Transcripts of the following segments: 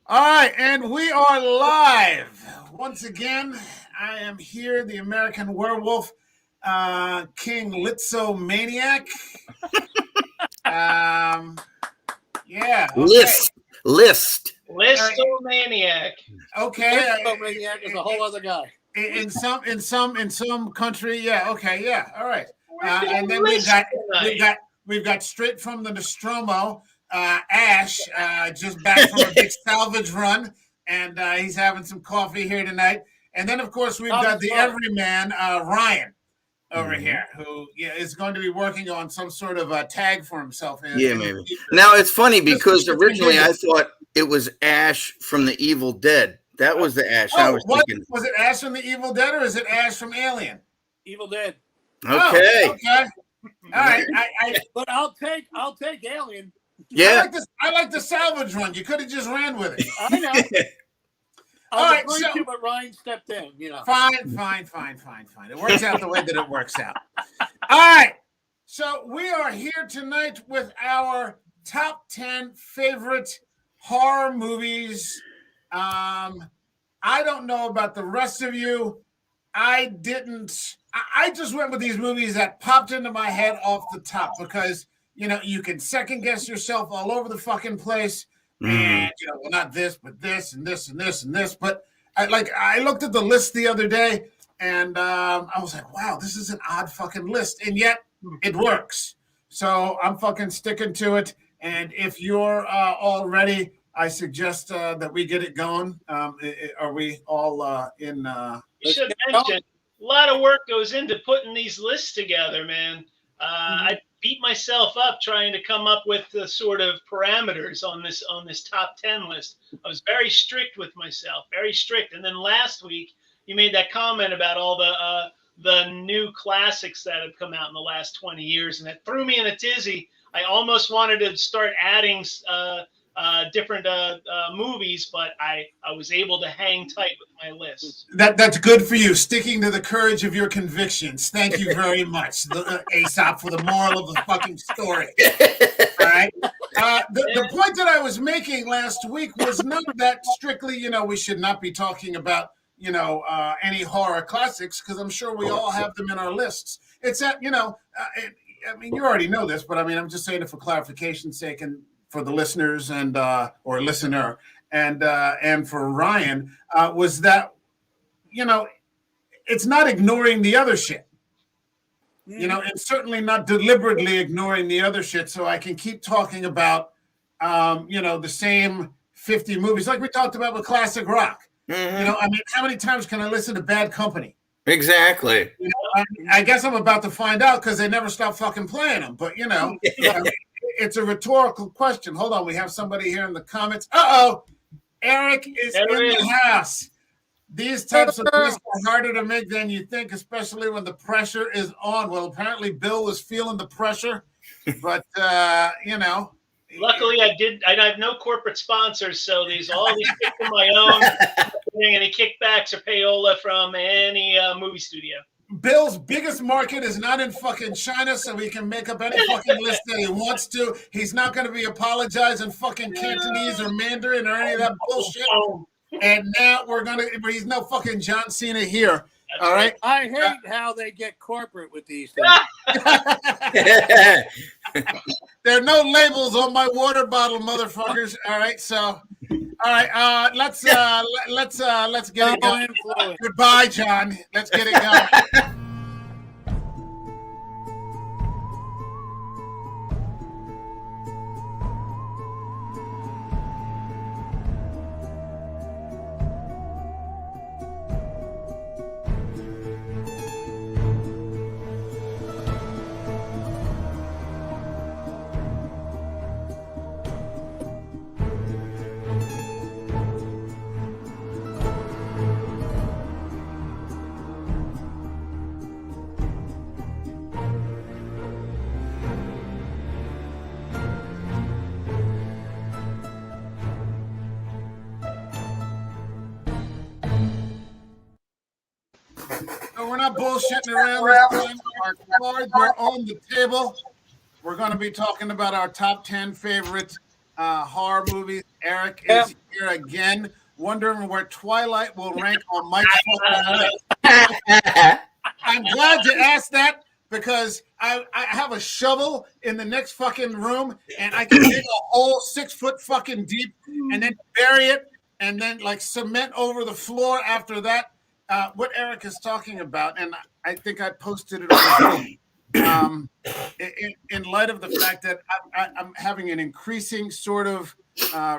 All right, and we are live once again. I am here, the American Werewolf, King Litzo Maniac. Um, yeah, okay, List. all right, Listomaniac. okay. Maniac is a whole other guy. In some country, yeah, okay, yeah, all right. We're doing And then lists we've tonight. got we've got straight from the Nostromo, Ash, just back from a big salvage run, and he's having some coffee here tonight. And then, of course, we've got the everyman, Ryan, over here, who is going to be working on some sort of a tag for himself. Yeah, maybe. Now it's funny because originally I thought it was Ash from the Evil Dead. That was the Ash I was thinking. Was it Ash from the Evil Dead, or is it Ash from Alien? Evil Dead. Okay. Oh, okay. All right. But I'll take Alien. Yeah. I like the salvage run. You could have just ran with it. I know. All right, but Ryan stepped in. Fine. It works out the way that it works out. All right. So we are here tonight with our top 10 favorite horror movies. I don't know about the rest of you. I just went with these movies that popped into my head off the top because, you can second guess yourself all over the fucking place. And, well, not this, but this and this and this and this. But I looked at the list the other day and I was like, wow, this is an odd fucking list. And yet it works. So I'm fucking sticking to it. And if you're all ready, I suggest that we get it going. Are we all in? You should mention a lot of work goes into putting these lists together, man. I beat myself up trying to come up with the sort of parameters on this top 10 list. I was very strict with myself, very strict. And then last week you made that comment about all the new classics that have come out in the last 20 years, and that threw me in a tizzy. I almost wanted to start adding different movies, but I was able to hang tight with my list. That's good for you, sticking to the courage of your convictions. Thank you very much, Aesop, for the moral of the fucking story. All right. The point that I was making last week was not that strictly, we should not be talking about, any horror classics, because I'm sure we all have them in our lists. It's that, I mean, you already know this, but I mean, I'm just saying it for clarification's sake and for the listeners and or listener and for Ryan, was that, it's not ignoring the other shit. And certainly not deliberately ignoring the other shit, so I can keep talking about, the same 50 movies, like we talked about with classic rock. I mean, how many times can I listen to Bad Company? Exactly. I guess I'm about to find out because they never stop fucking playing them. But, I mean, it's a rhetorical question. Hold on, we have somebody here in the comments. Eric is in the house. These types of lists are harder to make than you think, especially when the pressure is on. Well, apparently Bill was feeling the pressure, but Luckily, I have no corporate sponsors, so all these kicked on my own. Any kickbacks or payola from any movie studio. Bill's biggest market is not in fucking China, so he can make up any fucking list that he wants to. He's not going to be apologizing fucking Cantonese or Mandarin or any of that bullshit. And now he's no fucking John Cena here. All right. I hate how they get corporate with these things. There are no labels on my water bottle, motherfuckers. All right. So, all right. Let's get it going. Goodbye, John. Let's get it going. No, we're not bullshitting around this time. Our cards are on the table. We're going to be talking about our top 10 favorite horror movies. Eric is here again, wondering where Twilight will rank on Mike's fucking list. I'm glad you asked that because I have a shovel in the next fucking room and I can dig a hole 6 foot fucking deep and then bury it and then like cement over the floor after that. What Eric is talking about, and I think I posted it on the in light of the fact that I'm having an increasing sort of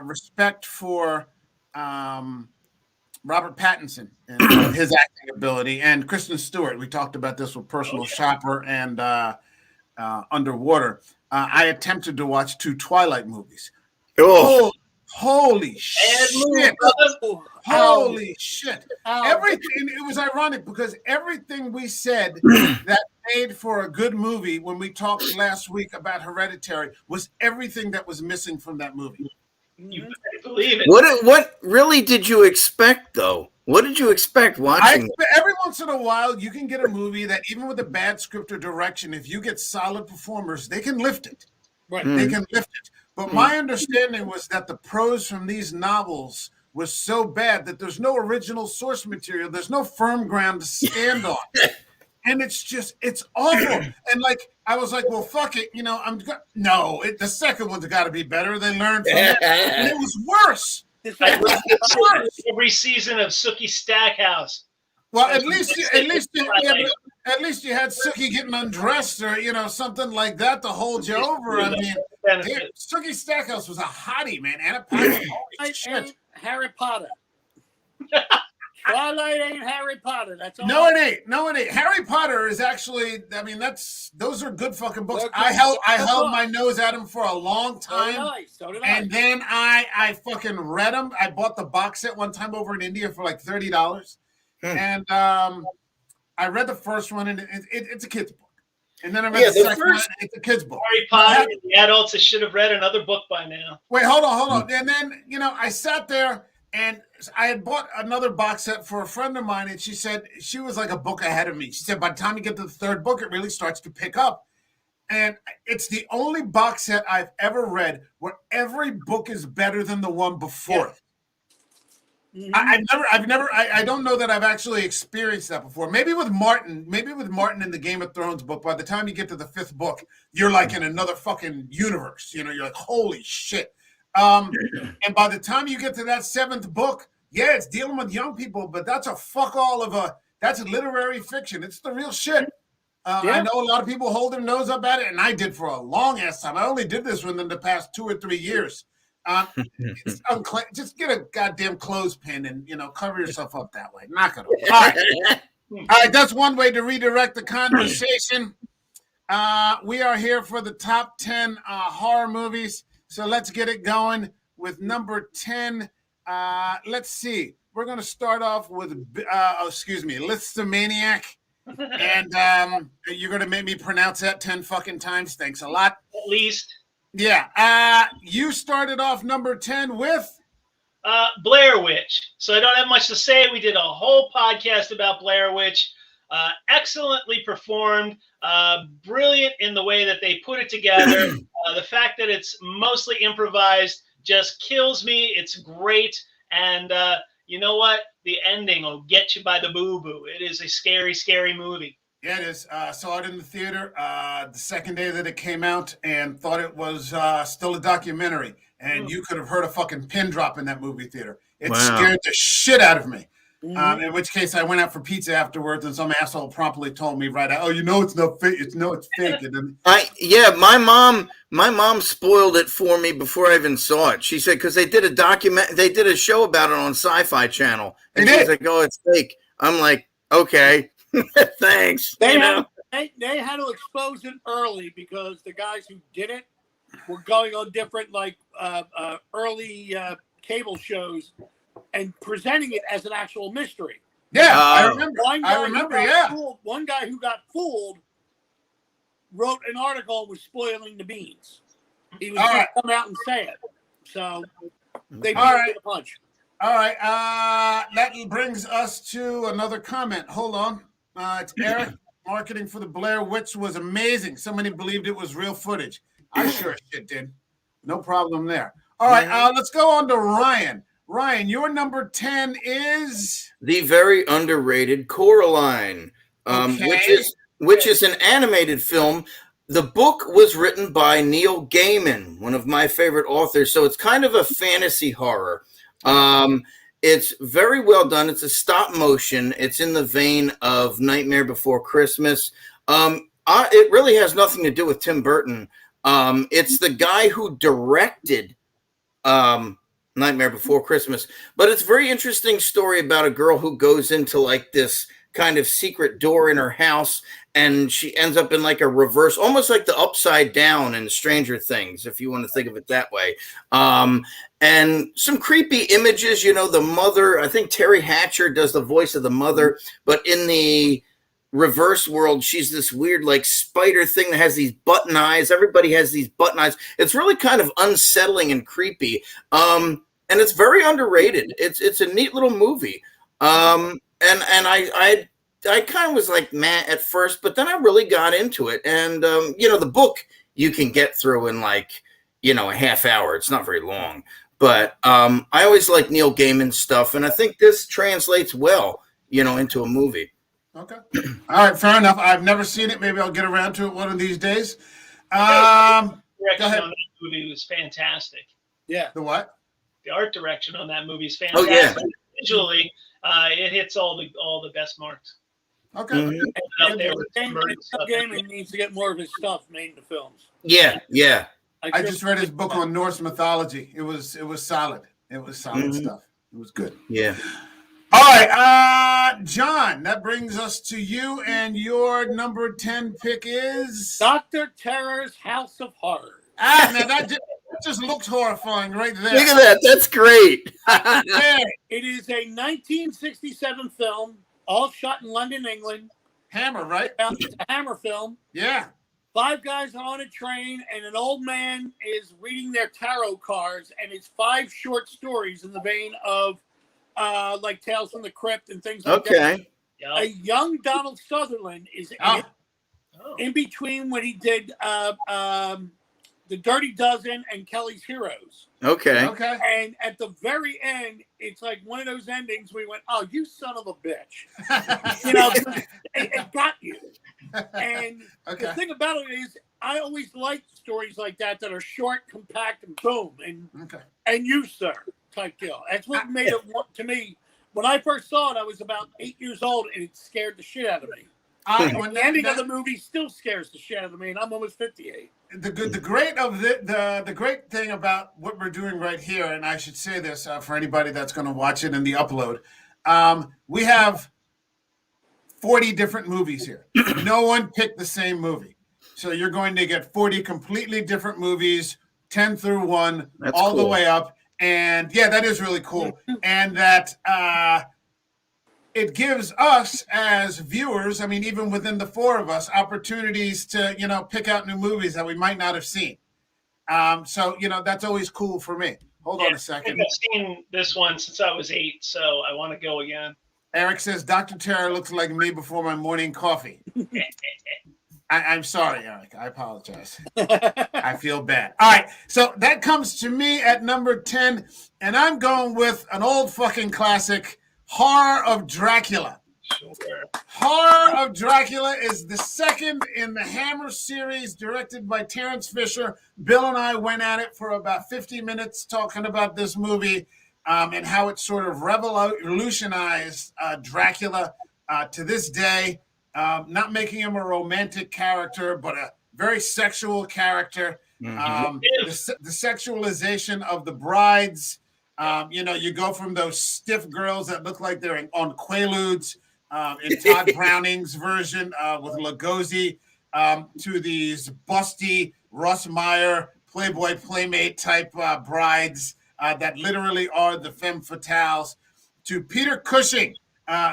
respect for Robert Pattinson and his acting ability, and Kristen Stewart. We talked about this with Personal Shopper and Underwater. I attempted to watch 2 Twilight movies. Oh. Holy shit! Holy shit! Everything. It was ironic because everything we said that made for a good movie when we talked last week about Hereditary was everything that was missing from that movie. You better believe it. What really did you expect, though? What did you expect watching? Every once in a while, you can get a movie that even with a bad script or direction, if you get solid performers, they can lift it. Right. They can lift it. But my understanding was that the prose from these novels was so bad that there's no original source material. There's no firm ground to stand on. And it's awful. And like, I was like, well, fuck it. You know, the second one's got to be better. They learned from it. And it was worse. Every season of Sookie Stackhouse. Well, at least you had Sookie getting undressed or, you know, something like that to hold you over. I mean, Sookie Stackhouse was a hottie, man. Anna Paquin. Ain't Harry Potter. Twilight ain't Harry Potter. That's all. No, it ain't. Harry Potter is actually. I mean, those are good fucking books. I held my nose at them for a long time, So did I. and then I fucking read them. I bought the box set one time over in India for like $30, and I read the first one, and it's a kid's book. And then I read the second one, and it's a kid's book. Harry Potter, the adults that should have read another book by now. Wait, hold on. And then, you know, I sat there and I had bought another box set for a friend of mine, and she said she was like a book ahead of me. She said by the time you get to the third book, it really starts to pick up. And it's the only box set I've ever read where every book is better than the one before it. I don't know that I've actually experienced that before. Maybe with Martin in the Game of Thrones book, by the time you get to the 5th book, you're like in another fucking universe. You know, you're like, holy shit. And by the time you get to that 7th book, yeah, it's dealing with young people, but that's that's literary fiction. It's the real shit. I know a lot of people hold their nose up at it, and I did for a long ass time. I only did this within the past 2 or 3 years. Just get a goddamn clothespin and, you know, cover yourself up that way. Knock it off. All right, that's one way to redirect the conversation. We are here for the top 10 horror movies. So let's get it going with number 10. Let's see. We're going to start off with, Listomaniac. And you're going to make me pronounce that 10 fucking times. Thanks a lot. At least. Yeah. You started off number 10 with? Blair Witch. So I don't have much to say. We did a whole podcast about Blair Witch. Excellently performed. Brilliant in the way that they put it together. The fact that it's mostly improvised just kills me. It's great. And you know what? The ending will get you by the boo-boo. It is a scary, scary movie. Yeah, it is. Saw it in the theater the second day that it came out and thought it was still a documentary. And you could have heard a fucking pin drop in that movie theater. It scared the shit out of me. In which case I went out for pizza afterwards and some asshole promptly told me right out, oh, you know it's not fake. It's fake. And then, my mom spoiled it for me before I even saw it. She said, because they did a show about it on Sci-Fi Channel. And she's like, oh, it's fake. I'm like, okay. Thanks. They had to expose it early because the guys who did it were going on different early cable shows and presenting it as an actual mystery. Yeah, I remember. One guy who got fooled wrote an article and was spoiling the beans. He was going to come out and say it. So they beat a punch. All right. That brings us to another comment. Hold on. It's Eric. Marketing for the Blair Witch was amazing. So many believed it was real footage. I sure as shit did. No problem there. All right, let's go on to Ryan. Ryan, your number 10 is the very underrated Coraline, which is an animated film. The book was written by Neil Gaiman, one of my favorite authors, so it's kind of a fantasy horror. It's very well done. It's a stop motion. It's in the vein of Nightmare Before Christmas. It really has nothing to do with Tim Burton. It's the guy who directed Nightmare Before Christmas, but it's a very interesting story about a girl who goes into like this kind of secret door in her house, and she ends up in like a reverse, almost like the Upside Down in Stranger Things, if you want to think of it that way. And some creepy images, the mother, I think Terry Hatcher does the voice of the mother, but in the reverse world, she's this weird like spider thing that has these button eyes. Everybody has these button eyes. It's really kind of unsettling and creepy. And it's very underrated. It's a neat little movie. And I kind of was like meh at first, but then I really got into it. And the book you can get through in like a half hour. It's not very long, but I always like Neil Gaiman stuff, and I think this translates well, into a movie. Okay. All right, fair enough. I've never seen it. Maybe I'll get around to it one of these days. Go ahead. On that movie was fantastic. Yeah. The what? The art direction on that movie is fantastic. Oh yeah. Visually, it hits all the best marks. Okay. Gaiman needs to get more of his stuff made into films. Yeah. I just read his book on Norse mythology. It was solid. It was solid stuff. It was good. Yeah. All right, John, that brings us to you, and your number 10 pick is Dr. Terror's House of Horrors. Man, that just looks horrifying right there. Look at that. That's great. It is a 1967 film, all shot in London, England. Hammer, right? It's a Hammer film. Yeah. 5 guys are on a train, and an old man is reading their tarot cards, and it's 5 short stories in the vein of like Tales from the Crypt and things like that. Okay. A young Donald Sutherland is in between when he did The Dirty Dozen and Kelly's Heroes. Okay. And at the very end, it's like one of those endings where we went, "Oh, you son of a bitch!" it got you. And the thing about it is, I always like stories like that are short, compact, and boom, and you, sir, type deal. That's what made it to me. When I first saw it, I was about 8 years old, and it scared the shit out of me. The ending of the movie still scares the shit out of me, and I'm almost 58. The great thing about what we're doing right here, and I should say this for anybody that's going to watch it in the upload, we have 40 different movies here. No one picked the same movie, so you're going to get 40 completely different movies, 10 through 1, all the way up, and yeah, that is really cool, and that. It gives us as viewers, I mean, even within the 4 of us, opportunities to, pick out new movies that we might not have seen. So, that's always cool for me. Hold on a second. I've seen this one since I was 8, so I want to go again. Eric says, Dr. Terror looks like me before my morning coffee. I'm sorry, Eric. I apologize. I feel bad. All right. So that comes to me at number 10, and I'm going with an old fucking classic, Horror of Dracula. Sure. Horror of Dracula is the second in the Hammer series, directed by Terrence Fisher. Bill and I went at it for about 50 minutes talking about this movie and how it sort of revolutionized Dracula to this day, not making him a romantic character, but a very sexual character. The sexualization of the brides. You go from those stiff girls that look like they're on Quaaludes in Todd Browning's version with Lugosi to these busty Russ Meyer Playboy Playmate type brides that literally are the femme fatales, to Peter Cushing,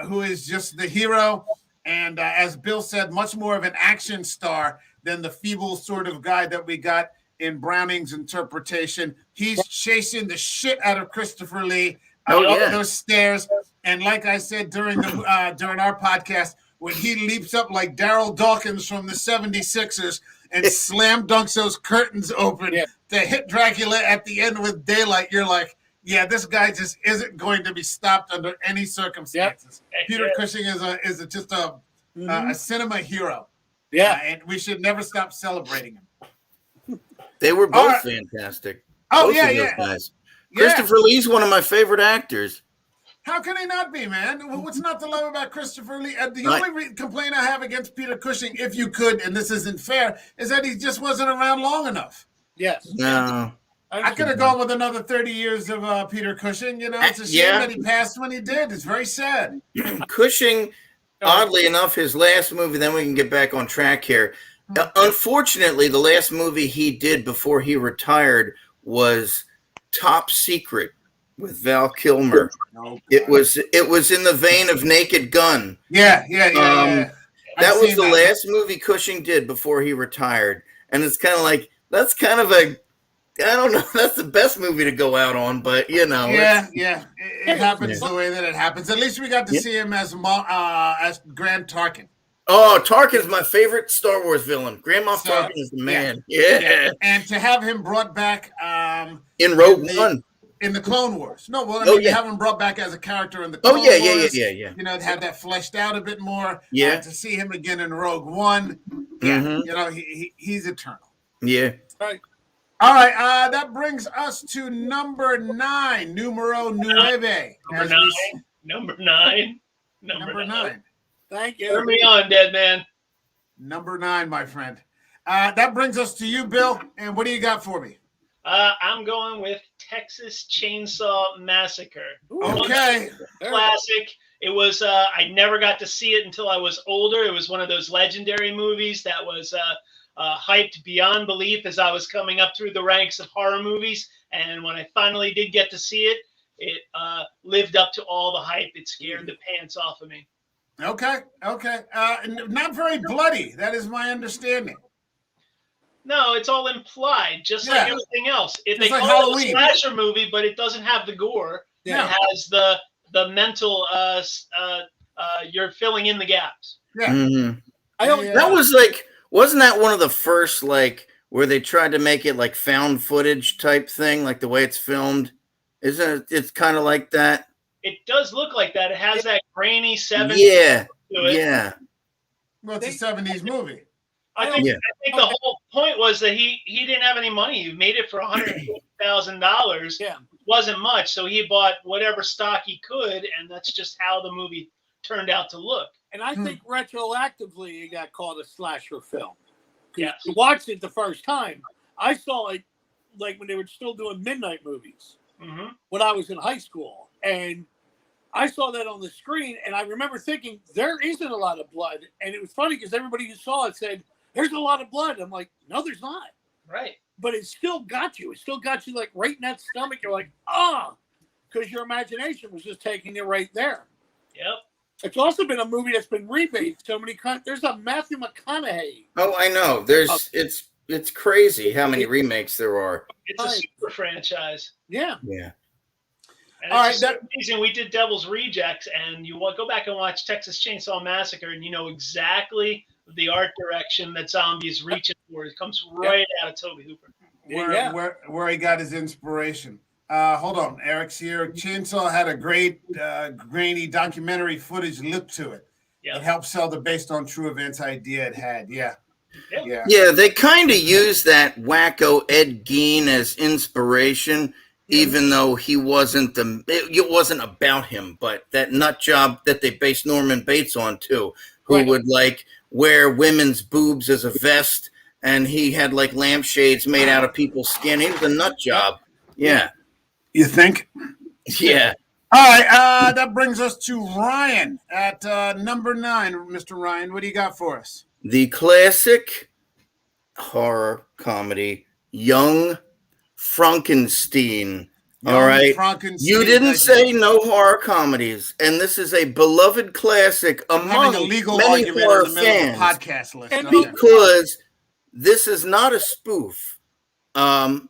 who is just the hero. And as Bill said, much more of an action star than the feeble sort of guy that we got in Browning's interpretation. He's chasing the shit out of Christopher Lee up those stairs. And like I said during our podcast, when he leaps up like Daryl Dawkins from the 76ers and slam dunks those curtains open, to hit Dracula at the end with daylight, you're like, yeah, this guy just isn't going to be stopped under any circumstances. Yep. Peter Cushing is just a cinema hero. Yeah, and we should never stop celebrating him. They were both fantastic. Oh, both yeah. Guys. Christopher Lee's one of my favorite actors. How can he not be, man? What's not to love about Christopher Lee? The only complaint I have against Peter Cushing, if you could, and this isn't fair, is that he just wasn't around long enough. Yes. No. I could have gone with another 30 years of Peter Cushing. You know, it's a shame that he passed when he did. It's very sad. Cushing, oddly enough, his last movie, then we can get back on track here. Unfortunately, the last movie he did before he retired was Top Secret with Val Kilmer. It was in the vein of Naked Gun. Yeah. That was the last movie Cushing did before he retired. And it's kind of like, that's kind of a, I don't know, that's the best movie to go out on, but you know. Yeah. It happens the way that it happens. At least we got to see him as Grand Tarkin. Oh, Tarkin's my favorite Star Wars villain. Grand Moff Tarkin is the man. Yeah. And to have him brought back in Rogue One. In the Clone Wars. No, well, I mean, you have him brought back as a character in the Clone Wars. Yeah. You know, to have that fleshed out a bit more. Yeah. To see him again in Rogue One. Yeah. You know, he's eternal. Yeah. Right. All right. That brings us to number 9, numero 9. Number nine. Thank you. Turn me on, dead man. Number 9, my friend. That brings us to you, Bill. And what do you got for me? I'm going with Texas Chainsaw Massacre. Okay. Classic. It was, I never got to see it until I was older. It was one of those legendary movies that was hyped beyond belief as I was coming up through the ranks of horror movies. And when I finally did get to see it, it lived up to all the hype. It scared the pants off of me. Okay. Not very bloody. That is my understanding. No, it's all implied, just like everything else. They like call it a slasher movie, but it doesn't have the gore. Yeah. It has the mental. You're filling in the gaps. Yeah. Mm-hmm. That was like, wasn't that one of the first like where they tried to make it like found footage type thing, like the way it's filmed? Isn't it? It's kind of like that. It does look like that. It has that grainy 70s. Yeah. To it. Yeah. Well, it's a 70s movie. I think the whole point was that he didn't have any money. He made it for $150,000. Yeah. Wasn't much, so he bought whatever stock he could, and that's just how the movie turned out to look. And I think retroactively it got called a slasher film. Yes. To watch it the first time, I saw it like when they were still doing midnight movies when I was in high school. And I saw that on the screen, and I remember thinking, there isn't a lot of blood. And it was funny because everybody who saw it said, there's a lot of blood. I'm like, no, there's not. Right. But it still got you. It still got you like right in that stomach. You're like, because your imagination was just taking you right there. Yep. It's also been a movie that's been remade so many times. There's a Matthew McConaughey. Oh, I know. It's crazy how many remakes there are. It's a super franchise. Yeah. Yeah. And it's just amazing. We did Devil's Rejects, and you go back and watch Texas Chainsaw Massacre, and you know exactly the art direction that Zombie is reaching for. It comes right out of Tobe Hooper. Where he got his inspiration. Hold on, Eric's here. Chainsaw had a great grainy documentary footage look to it. Yeah. It helped sell the based on true events idea it had. Yeah. They kind of used that wacko Ed Gein as inspiration, even though he wasn't it wasn't about him, but that nut job that they based Norman Bates on too, who would like wear women's boobs as a vest, and he had like lampshades made out of people's skin. He was a nut job. Yeah. You think? Yeah. All right. That brings us to Ryan at number 9. Mr. Ryan, what do you got for us? The classic horror comedy, Young Frankenstein. All right. You didn't say no horror comedies, and this is a beloved classic among a legal many argument horror in the middle fans. of the podcast list. And because this is not a spoof.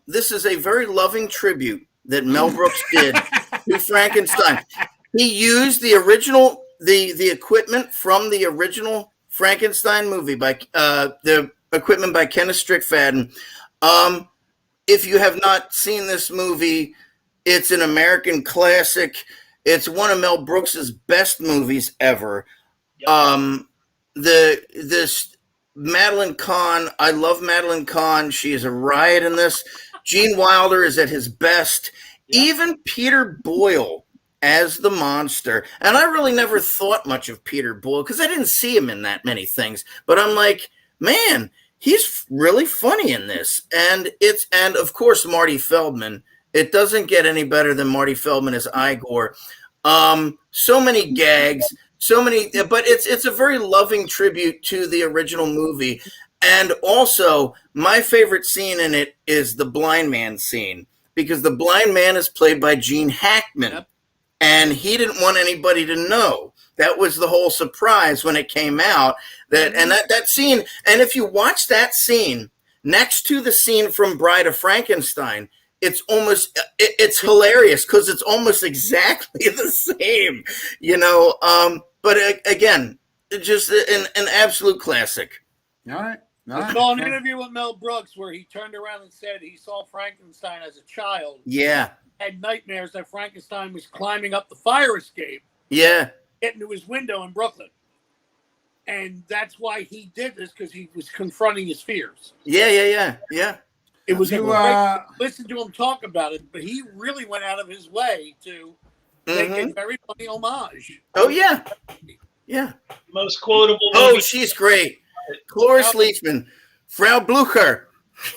This is a very loving tribute that Mel Brooks did to Frankenstein. He used the original, the equipment from the original Frankenstein movie by the equipment by Kenneth Strickfaden. if you have not seen this movie, it's an American classic. It's one of Mel Brooks's best movies ever. Yep. This Madeline Kahn, I love Madeline Kahn. She is a riot in this. Gene Wilder is at his best. Yep. Even Peter Boyle as the monster. And I really never thought much of Peter Boyle because I didn't see him in that many things. But I'm like, man, he's really funny in this. And of course Marty Feldman. It doesn't get any better than Marty Feldman as Igor. So many gags, so many, but it's a very loving tribute to the original movie. And also, my favorite scene in it is the blind man scene, because the blind man is played by Gene Hackman. Yep. And he didn't want anybody to know. That was the whole surprise when it came out. That scene, and if you watch that scene next to the scene from Bride of Frankenstein, it's hilarious because it's almost exactly the same, but again, just an absolute classic. All right. I saw an interview with Mel Brooks where he turned around and said he saw Frankenstein as a child. Yeah. Had nightmares that Frankenstein was climbing up the fire escape. Yeah. Getting to his window in Brooklyn. And that's why he did this, because he was confronting his fears. Yeah. It was listen to him talk about it, but he really went out of his way to make a very funny homage. Oh, yeah. Yeah. Most quotable Oh, movie. she's great. Cloris Leachman, Frau Blucher.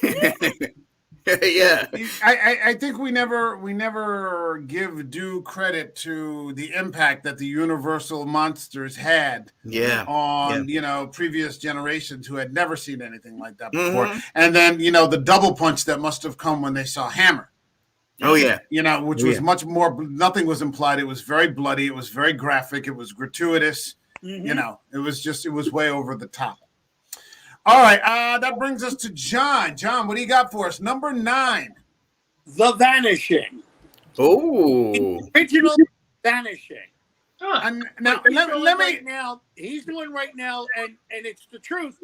Yeah. I think we never give due credit to the impact that the Universal monsters had on previous generations who had never seen anything like that before. And then the double punch that must have come when they saw Hammer. Oh yeah. Which was much more, nothing was implied. It was very bloody, it was very graphic, it was gratuitous. It was way over the top. All right, that brings us to John. John, what do you got for us? Number 9. The Vanishing. Oh. Original Vanishing. And now, let me. He's doing right now, and it's the truth.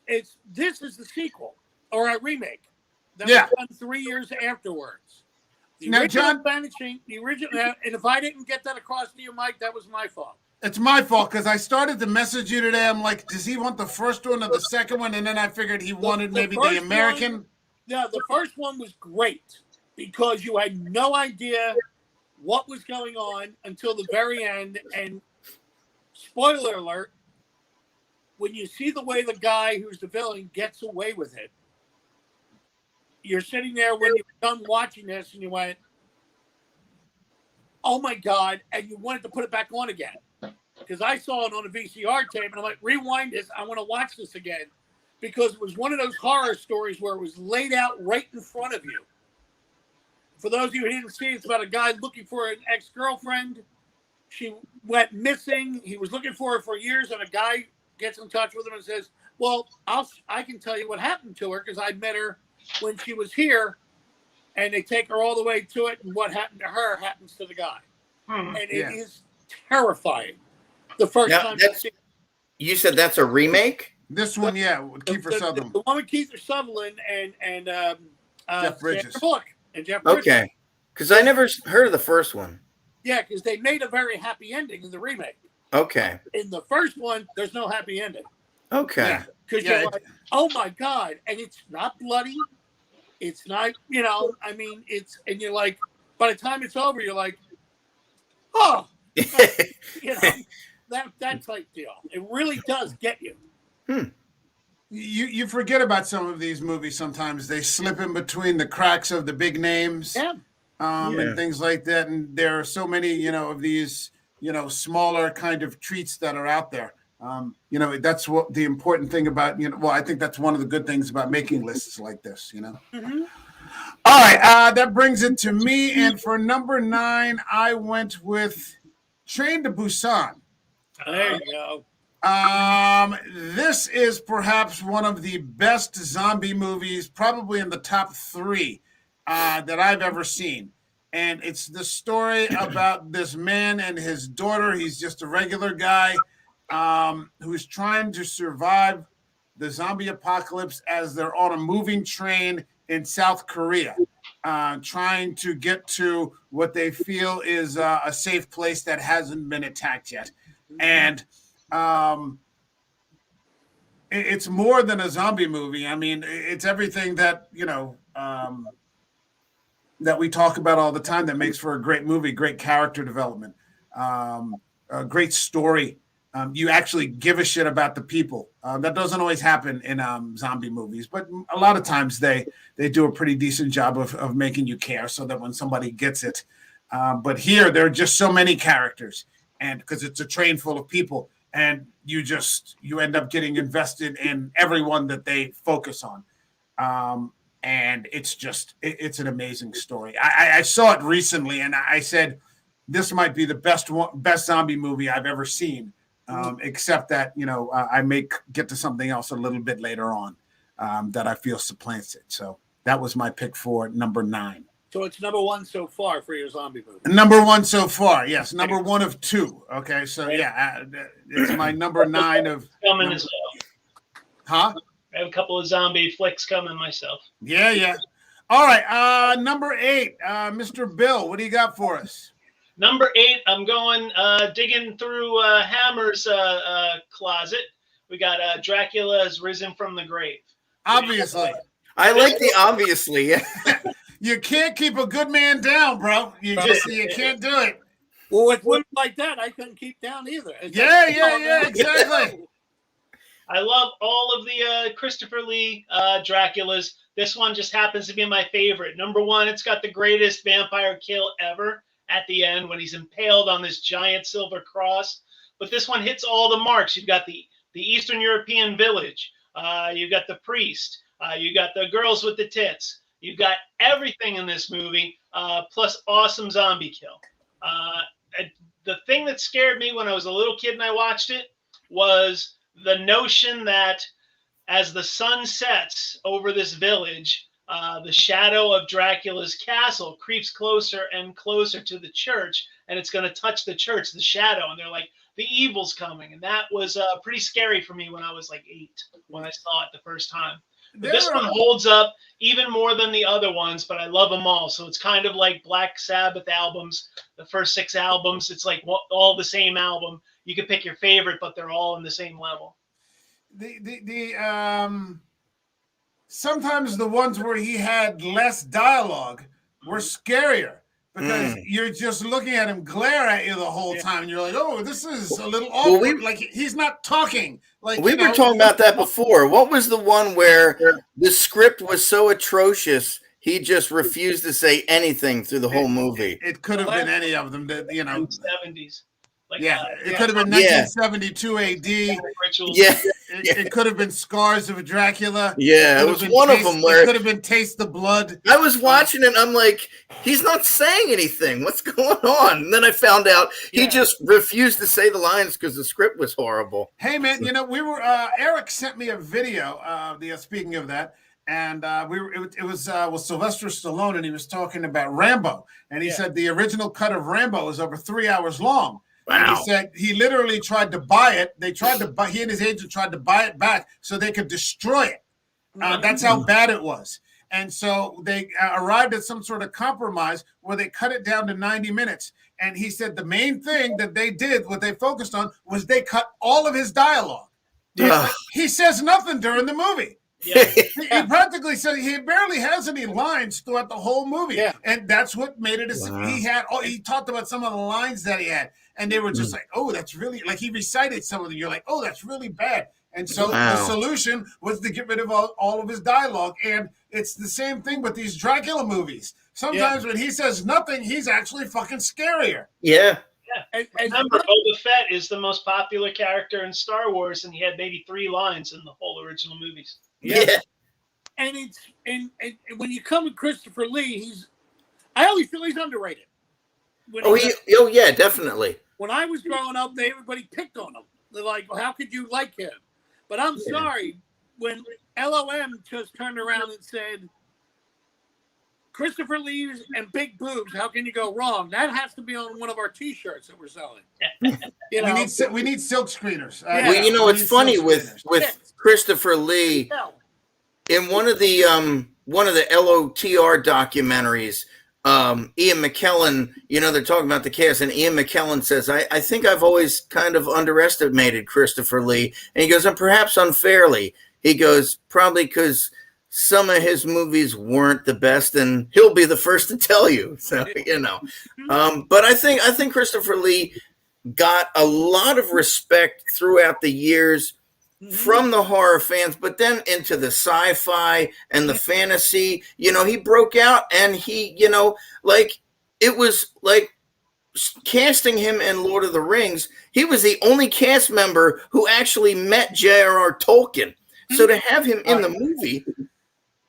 This is the sequel or a remake that was done 3 years afterwards. The original John, Vanishing, and if I didn't get that across to you, Mike, that was my fault. It's my fault because I started to message you today. I'm like, does he want the first one or the second one? And then I figured he wanted maybe the American. The first one was great because you had no idea what was going on until the very end. And spoiler alert, when you see the way the guy who's the villain gets away with it, you're sitting there when you're done watching this and you went, oh my God, and you wanted to put it back on again. Because I saw it on a VCR tape, and I'm like, rewind this. I want to watch this again. Because it was one of those horror stories where it was laid out right in front of you. For those of you who didn't see, it's about a guy looking for an ex-girlfriend. She went missing. He was looking for her for years, and a guy gets in touch with him and says, well, I can tell you what happened to her because I met her when she was here. And they take her all the way to it, and what happened to her happens to the guy. And it is terrifying. The first time you said that's a remake? This one, with Kiefer Sutherland. The one with Kiefer Sutherland and Jeff Bridges. Jeff Bridges. Okay, because I never heard of the first one. Yeah, because they made a very happy ending in the remake. Okay. In the first one, there's no happy ending. Okay. Because you're like, oh my God, and it's not bloody. It's not, and you're like, by the time it's over, you're like, oh, that type deal. It really does get you. You forget about some of these movies sometimes. They slip in between the cracks of the big names and things like that. And there are so many, of these, smaller kind of treats that are out there. That's what the important thing about, I think that's one of the good things about making lists like this, All right, that brings it to me. And for number 9, I went with Train to Busan. There you go. This is perhaps one of the best zombie movies, probably in the top 3 that I've ever seen. And it's the story about this man and his daughter. He's just a regular guy who's trying to survive the zombie apocalypse as they're on a moving train in South Korea, trying to get to what they feel is a safe place that hasn't been attacked yet. And it's more than a zombie movie. I mean, it's everything that, that we talk about all the time that makes for a great movie, great character development, a great story. You actually give a shit about the people. That doesn't always happen in zombie movies, but a lot of times they do a pretty decent job of making you care so that when somebody gets it. But here, there are just so many characters, and because it's a train full of people, and you end up getting invested in everyone that they focus on. And it's an amazing story. I saw it recently, and I said, this might be the best zombie movie I've ever seen. Except that, I may get to something else a little bit later on that I feel supplants it. So that was my pick for number 9. So it's number 1 so far for your zombie movie. Number 1 so far, yes. Number 1 of 2. Okay, so yeah, it's my number 9 of. Coming as well. Huh? I have a couple of zombie flicks coming myself. Yeah. All right, number 8, Mr. Bill, what do you got for us? Number 8, I'm going digging through Hammer's closet. We got Dracula has risen from the grave. Obviously. I like the obviously. You can't keep a good man down, bro. You can't do it. Well, with women like that, I couldn't keep down either. Yeah, exactly. I love all of the Christopher Lee Draculas. This one just happens to be my favorite. Number 1, it's got the greatest vampire kill ever at the end when he's impaled on this giant silver cross. But this one hits all the marks. You've got the Eastern European village. You've got the priest. You got the girls with the tits. You've got everything in this movie, plus awesome zombie kill. The thing that scared me when I was a little kid and I watched it was the notion that as the sun sets over this village, the shadow of Dracula's castle creeps closer and closer to the church, and it's going to touch the church, the shadow. And they're like, the evil's coming. And that was pretty scary for me when I was like 8, when I saw it the first time. But this one holds up even more than the other ones, but I love them all. So it's kind of like Black Sabbath albums, the first 6 albums. It's like all the same album. You can pick your favorite, but they're all in the same level. Sometimes the ones where he had less dialogue were scarier because you're just looking at him glare at you the whole time. And you're like, oh, this is a little awkward. Like he's not talking. Like we were talking about that before. What was the one where the script was so atrocious he just refused to say anything through the whole movie? It could have been any of them. That 70s. It could have been 1972 AD. It could have been Scars of Dracula. Yeah, it was one of them where it could have been Taste the Blood. I was watching it, I'm like, he's not saying anything. What's going on? And then I found out he just refused to say the lines because the script was horrible. Hey, man, we were Eric sent me a video. Speaking of that. And it was Sylvester Stallone, and he was talking about Rambo. And he said the original cut of Rambo is over 3 hours long. Wow. He said he literally tried to buy it. He and his agent tried to buy it back so they could destroy it. That's how bad it was. And so they arrived at some sort of compromise where they cut it down to 90 minutes. And he said the main thing that they did, what they focused on, was they cut all of his dialogue. He says nothing during the movie. Yeah. He practically said he barely has any lines throughout the whole movie. Yeah. And that's what made it he talked about some of the lines that he had. And they were just like, oh, that's really, like he recited some of them. You're like, oh, that's really bad. And so the solution was to get rid of all of his dialogue. And it's the same thing with these Dracula movies. Sometimes when he says nothing, he's actually fucking scarier. Yeah. And remember, Boba Fett is the most popular character in Star Wars, and he had maybe 3 lines in the whole original movies. Yeah. And when you come with Christopher Lee, I always feel he's underrated. Yeah, definitely. When I was growing up, everybody picked on him. They're like, well, how could you like him? But I'm sorry, when LOM just turned around and said, Christopher Lee and big boobs, how can you go wrong? That has to be on one of our T-shirts that we're selling. We need silk screeners. It's funny with Christopher Lee in one of the LOTR documentaries, Ian McKellen, they're talking about the cast, and Ian McKellen says, I think I've always kind of underestimated Christopher Lee. And he goes, and perhaps unfairly. He goes, probably because some of his movies weren't the best, and he'll be the first to tell you. So, but I think Christopher Lee got a lot of respect throughout the years from the horror fans, but then into the sci-fi and the fantasy. He broke out, and he, it was like casting him in Lord of the Rings. He was the only cast member who actually met J.R.R. Tolkien. So to have him in the movie,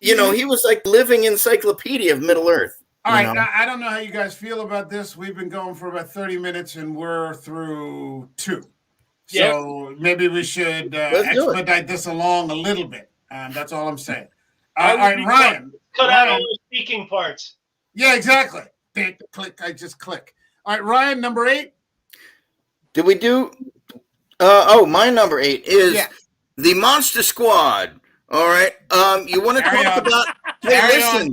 he was like living encyclopedia of Middle Earth. All right, now, I don't know how you guys feel about this. We've been going for about 30 minutes, and we're through 2. So maybe we should expedite this along a little bit. That's all I'm saying. All right, Ryan. Cut out all the speaking parts. Yeah, exactly. Click. I just click. All right, Ryan, number 8. Did we do? My number 8 is the Monster Squad. All right. You want to talk about? Hey,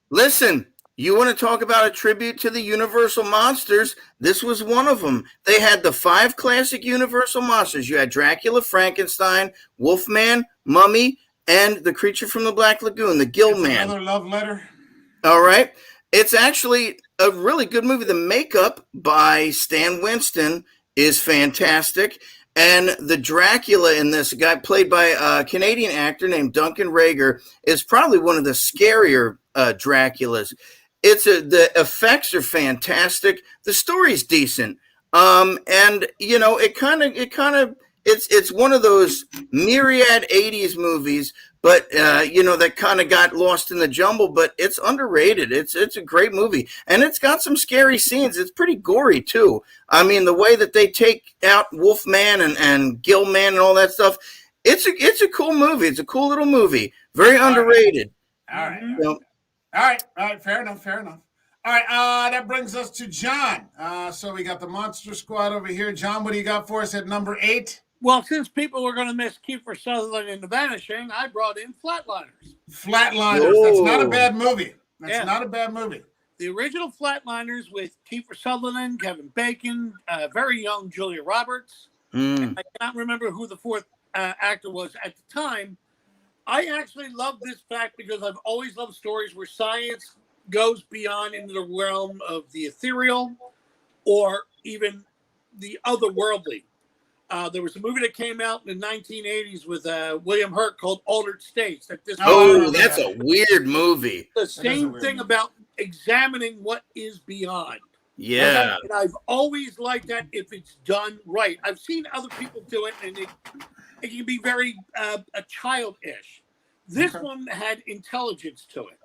listen. You want to talk about a tribute to the Universal Monsters? This was one of them. They had the 5 classic Universal Monsters. You had Dracula, Frankenstein, Wolfman, Mummy, and the creature from the Black Lagoon, the Gill Man. Another love letter. All right. It's actually a really good movie. The makeup by Stan Winston is fantastic. And the Dracula in this, guy played by a Canadian actor named Duncan Rager, is probably one of the scarier Draculas. The effects are fantastic. The story's decent. And it's one of those myriad 80s movies, but that kind of got lost in the jumble, but it's underrated. It's a great movie, and it's got some scary scenes. It's pretty gory too. I mean, the way that they take out Wolfman and Gill Man and all that stuff, it's a cool movie. It's a cool little movie. Very underrated. All right. All right. Fair enough. All right. That brings us to John. So we got the Monster Squad over here. John, what do you got for us at number 8? Well, since people were going to miss Kiefer Sutherland in The Vanishing, I brought in Flatliners. Flatliners. That's not a bad movie. Not a bad movie. The original Flatliners with Kiefer Sutherland, Kevin Bacon, very young Julia Roberts. I cannot remember who the 4th actor was at the time. I actually love this fact because I've always loved stories where science goes beyond into the realm of the ethereal or even the otherworldly. There was a movie that came out in the 1980s with William Hurt called Altered States. That's a weird movie. The same thing about examining what is beyond. Yeah. And I've always liked that if it's done right. I've seen other people do it, and it can be very childish. This one had intelligence to it.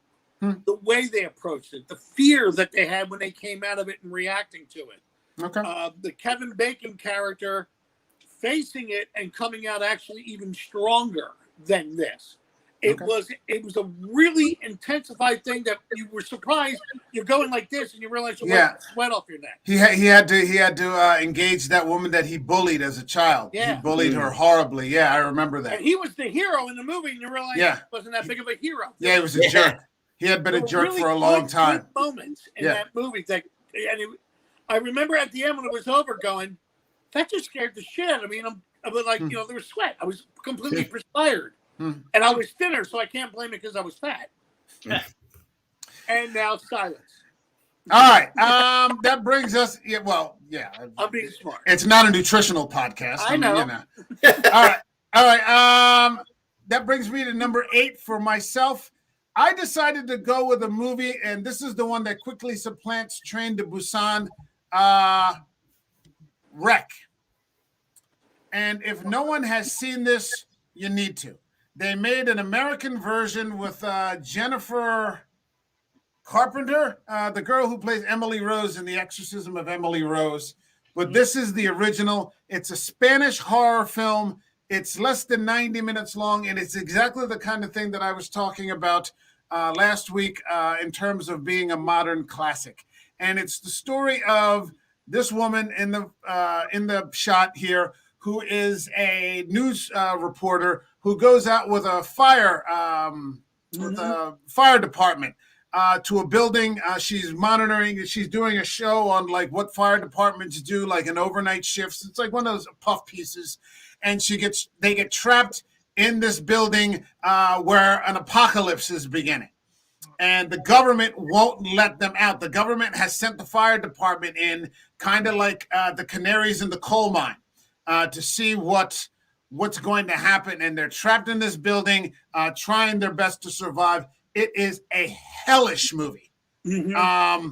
The way they approached it, the fear that they had when they came out of it and reacting to it. The Kevin Bacon character facing it and coming out actually even stronger than this. It was a really intensified thing that you were surprised. You're going like this, and you realize you're wiping sweat off your neck. He had to engage that woman that he bullied as a child. Yeah. He bullied her horribly. Yeah, I remember that. And he was the hero in the movie, and you realize he wasn't that big of a hero. Yeah, he was a jerk. He had been a jerk for a long time. Moments in that movie I remember at the end when it was over, going, that just scared the shit out of me. And I was like, there was sweat. I was completely perspired. And I was thinner, so I can't blame it because I was fat. And now silence. All right. That brings us. I'm being smart. It's not a nutritional podcast. I know. All right. That brings me to number 8 for myself. I decided to go with a movie, and this is the one that quickly supplants Train to Busan, Wreck. And if no one has seen this, you need to. They made an American version with Jennifer Carpenter, the girl who plays Emily Rose in The Exorcism of Emily Rose. But this is the original. It's a Spanish horror film. It's less than 90 minutes long, and it's exactly the kind of thing that I was talking about last week in terms of being a modern classic. And it's the story of this woman in the shot here who is a news reporter who goes out with a fire department to a building. She's monitoring. She's doing a show on like what fire departments do, like an overnight shifts. It's like one of those puff pieces, and they get trapped in this building where an apocalypse is beginning. And the government won't let them out. The government has sent the fire department in, kind of like the canaries in the coal mine, to see what's going to happen. And they're trapped in this building, trying their best to survive. It is a hellish movie. Mm-hmm.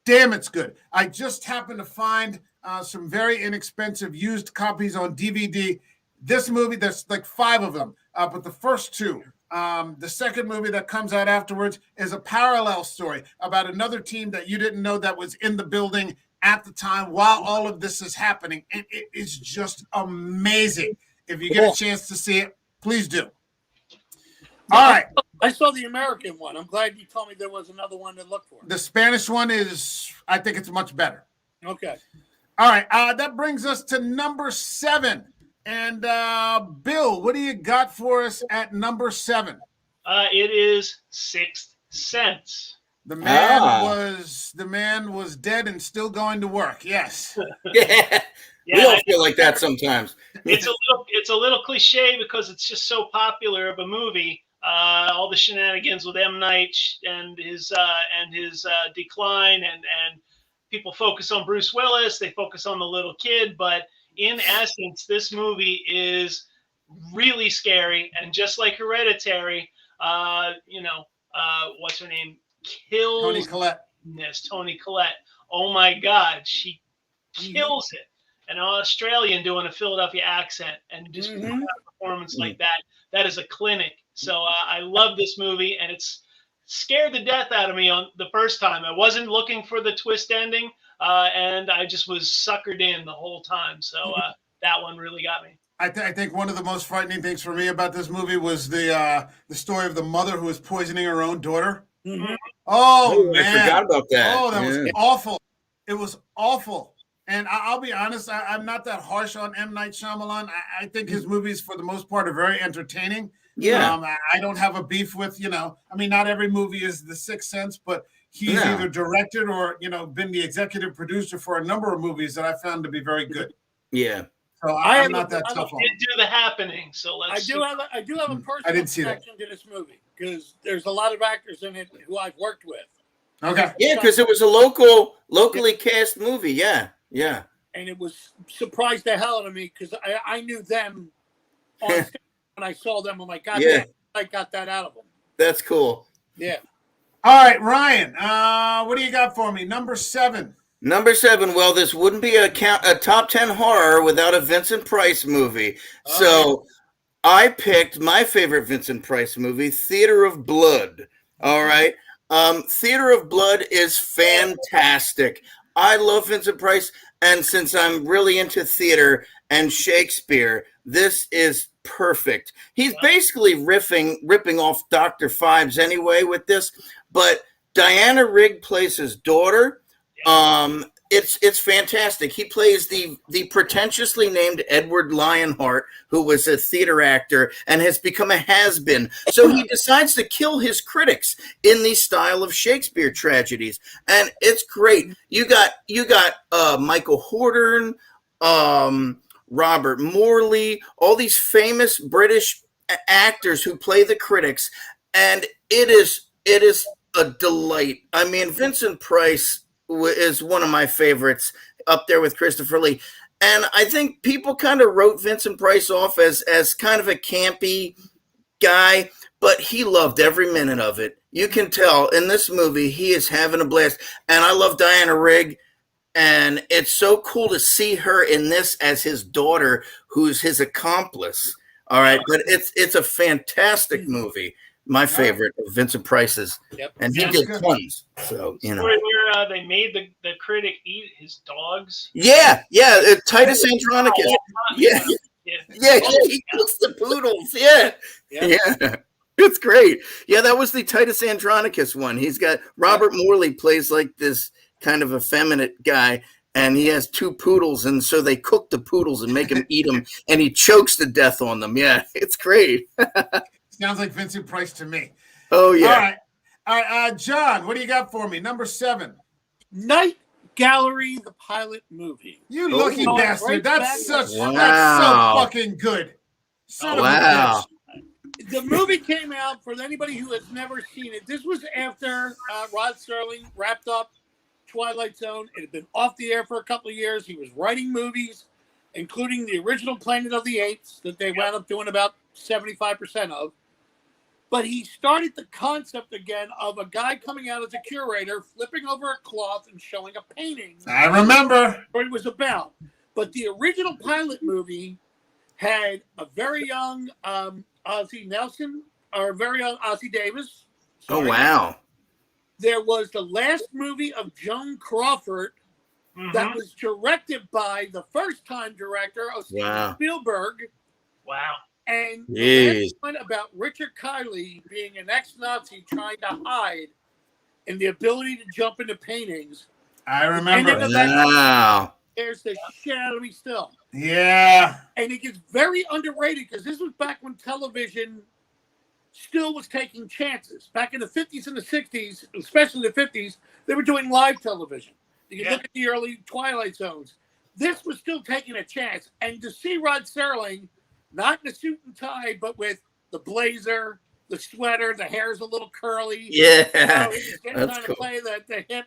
Damn, it's good. I just happened to find some very inexpensive used copies on DVD. This movie, there's like 5 of them, but the first 2. The second movie that comes out afterwards is a parallel story about another team that you didn't know that was in the building at the time while all of this is happening. And it is just amazing. If you get a chance to see it, please do. All right. I saw the American one. I'm glad you told me there was another one to look for. The Spanish one I think it's much better. Okay. All right. That brings us to number 7. And Bill, what do you got for us at number 7? It is Sixth Sense. The man was dead and still going to work. Yes. Yeah. We all feel like that sometimes. It's a little cliche because it's just so popular of a movie. All the shenanigans with M. Night and his decline, and people focus on Bruce Willis. They focus on the little kid, but in essence, this movie is really scary, and just like Hereditary, what's her name? Kills Toni Collette. Yes, Toni Collette. Oh my God, she kills it. An Australian doing a Philadelphia accent and just a performance like that is a clinic. So I love this movie, and it's scared the death out of me on the first time. I wasn't looking for the twist ending. And I just was suckered in the whole time. So that one really got me. I think one of the most frightening things for me about this movie was the story of the mother who was poisoning her own daughter. Mm-hmm. Oh, man. I forgot about that. Oh, that was awful. It was awful. And I'll be honest, I'm not that harsh on M. Night Shyamalan. I think his movies, for the most part, are very entertaining. Yeah. I don't have a beef with, not every movie is The Sixth Sense, but he's either directed or, been the executive producer for a number of movies that I found to be very good. Yeah. So I'm not that tough on him. Did do The Happening, so let's. I do have a personal connection to this movie because there's a lot of actors in it who I've worked with. Okay. Yeah, because it was a locally cast movie. Yeah. Yeah. And it was surprised the hell out of me because I knew them on stage when I saw them. I'm like, God, I got that out of them. That's cool. Yeah. All right, Ryan, what do you got for me? Number 7. Number 7. Well, this wouldn't be a top 10 horror without a Vincent Price movie. So I picked my favorite Vincent Price movie, Theater of Blood. All right. Theater of Blood is fantastic. I love Vincent Price. And since I'm really into theater and Shakespeare, this is perfect. He's basically ripping off Dr. Phibes anyway with this, but Diana Rigg plays his daughter. It's fantastic. He plays the pretentiously named Edward Lionheart, who was a theater actor and has become a has-been. So he decides to kill his critics in the style of Shakespeare tragedies, and it's great. You got Michael Hordern, Robert Morley, all these famous British actors who play the critics, and it is a delight. I mean, Vincent Price is one of my favorites, up there with Christopher Lee. And I think people kind of wrote Vincent Price off as kind of a campy guy, but he loved every minute of it. You can tell in this movie he is having a blast. And I love Diana Rigg. And it's so cool to see her in this as his daughter, who's his accomplice. All right. But it's a fantastic movie. My favorite of Vincent Price's. Yep. And he did tons. So, where they made the critic eat his dogs. Yeah. Titus Andronicus. Yeah. He cooks the poodles. Yeah. It's great. Yeah, that was the Titus Andronicus one. He's got Robert Morley plays like this kind of effeminate guy, and he has 2 poodles, and so they cook the poodles and make him eat them, and he chokes to death on them. Yeah, it's great. Sounds like Vincent Price to me. Oh yeah. All right, John, what do you got for me? Number 7. Night Gallery, the pilot movie. You lucky bastard. That's so fucking good. Son of a bitch. The movie came out, for anybody who has never seen it. This was after Rod Serling wrapped up Twilight Zone. It had been off the air for a couple of years. He was writing movies, including the original Planet of the Apes that they wound up doing about 75% of. But he started the concept again of a guy coming out as a curator, flipping over a cloth and showing a painting. I remember what it was about. But the original pilot movie had a very young Ozzie Nelson, or a very young Ozzie Davis. Oh, wow. There was the last movie of Joan Crawford that was directed by the first-time director of Steven Spielberg. Wow. And the last one about Richard Kiley being an ex-Nazi trying to hide and the ability to jump into paintings. I remember. Wow. There's the shit out of me still. Yeah. And it gets very underrated because this was back when television still was taking chances. Back in the 50s and the 60s, especially the 50s, they were doing live television. You can look at the early Twilight Zones. This was still taking a chance. And to see Rod Serling, not in a suit and tie, but with the blazer, the sweater, the hair's a little curly. Yeah. He's getting trying to play the hip.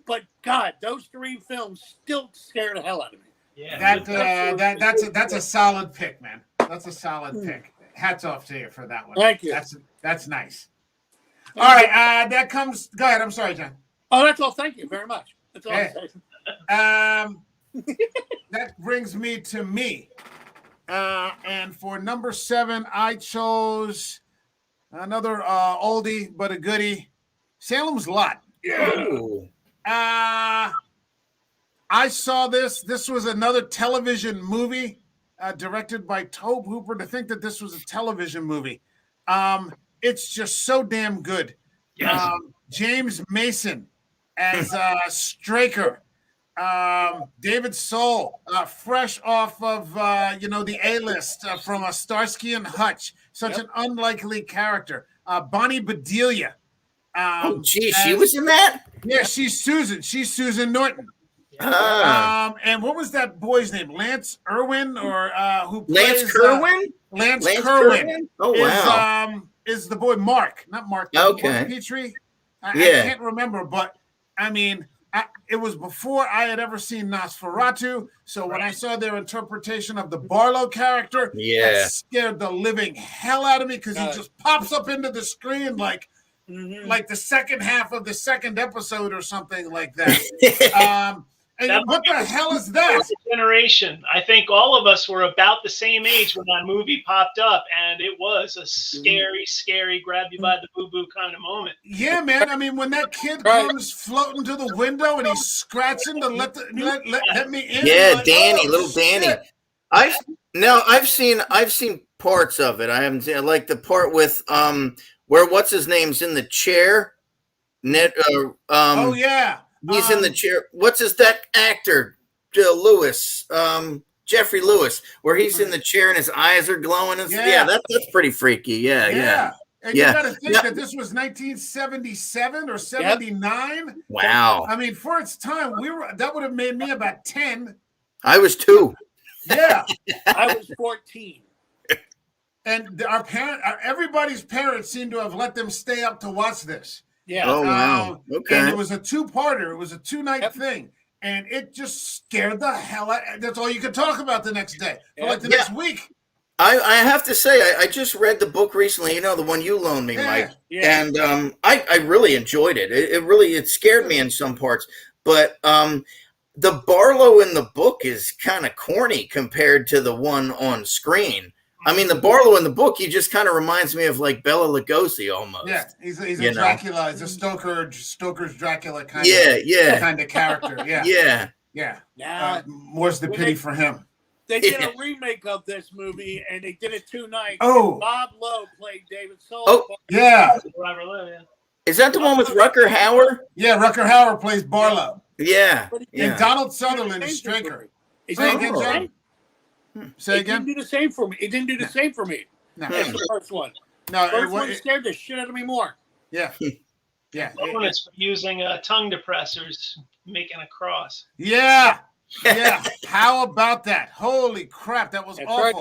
But God, those 3 films still scare the hell out of me. Yeah, that's a solid pick, man. That's a solid pick. Hats off to you for that one. Thank you. That's nice. All right, that comes. Go ahead. I'm sorry, John. Oh, that's all. Thank you very much. That's all. That brings me to me. And for number 7, I chose another oldie but a goodie, Salem's Lot. I saw this. This was another television movie directed by Tobe Hooper. To think that this was a television movie, it's just so damn good. Yes. James Mason as Straker. David Soul, fresh off of the A-list from a Starsky and Hutch, such an unlikely character. Bonnie Bedelia. She was in that? Yeah, she's Susan. She's Susan Norton. And what was that boy's name? Lance Irwin, or who plays Lance Kerwin? Lance Kerwin. Oh wow. Is the boy Mark, not Mark. Okay. Mark Petrie. I can't remember, but I mean, it was before I had ever seen Nosferatu. So when I saw their interpretation of the Barlow character, that scared the living hell out of me because he just pops up into the screen like the second half of the second episode or something like that. And what the hell is that? Generation. I think all of us were about the same age when that movie popped up, and it was a scary, grab you by the boo-boo kind of moment. Yeah, man. I mean, when that kid comes floating to the window and he's scratching to let me in. Yeah, like, Danny, little Danny. Shit. I've seen parts of it. I haven't seen like the part with where what's his name's in the chair. Oh yeah. He's in the chair. What's that actor? Lewis. Jeffrey Lewis, where he's in the chair and his eyes are glowing. And that's pretty freaky. Yeah. And you got to think that this was 1977 or 79. Yep. Wow. I mean, for its time, that would have made me about 10. I was 2. Yeah. I was 14. And everybody's parents seem to have let them stay up to watch this. Yeah. Oh, wow. Okay. And it was a 2-parter. It was a 2-night thing. And it just scared the hell out. That's all you could talk about the next day. For like the next week. I have to say, I just read the book recently, the one you loaned me, Mike. Yeah. And I really enjoyed it. It scared me in some parts. But the Barlow in the book is kind of corny compared to the one on screen. I mean, the Barlow in the book, he just kind of reminds me of like Bela Lugosi almost. Yeah, he's a Dracula. He's a Stoker's Dracula kind of character. Yeah. More's the pity for him. They did a remake of this movie, and they did it 2 nights. Oh. Bob Lowe played David Soul. Oh, yeah. Is that the one with Rutger Hauer? Yeah, Rutger Hauer plays Barlow. Yeah. But Yeah. And Donald Sutherland is Straker. Say again, Joe. Say again. It didn't do the same for me. It didn't do the same for me. No. That's the first one. No, First one scared the shit out of me more. Yeah. Yeah. Bonus for using tongue depressors, making a cross. Yeah. Yeah. How about that? Holy crap. That was That's awful. right.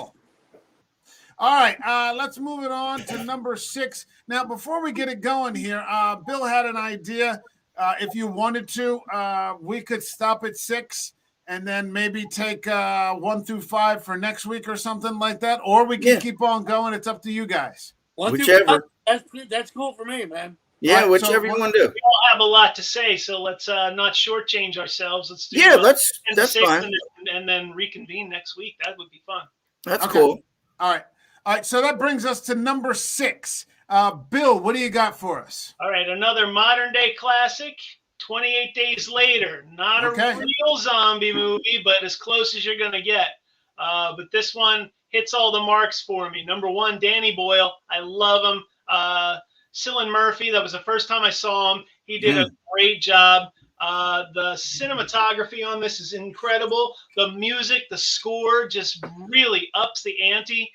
All right. Let's move it on to number 6. Now, before we get it going here, Bill had an idea. If you wanted to, we could stop at 6 and then maybe take 1 through 5 for next week or something like that. Or we can keep on going. It's up to you guys. Whichever. That's cool for me, man. Yeah, Right, whichever so you want to do. We all have a lot to say, so let's not shortchange ourselves. Let's do that's fine. and then reconvene next week. That would be fun. That's Okay. cool. All right. So that brings us to number 6. Bill, what do you got for us? All right, another modern day classic, 28 Days Later. Not a real zombie movie, but as close as you're going to get. But this one hits all the marks for me. Number 1, Danny Boyle. I love him. Cillian Murphy, that was the first time I saw him. He did a great job. The cinematography on this is incredible. The music, the score just really ups the ante.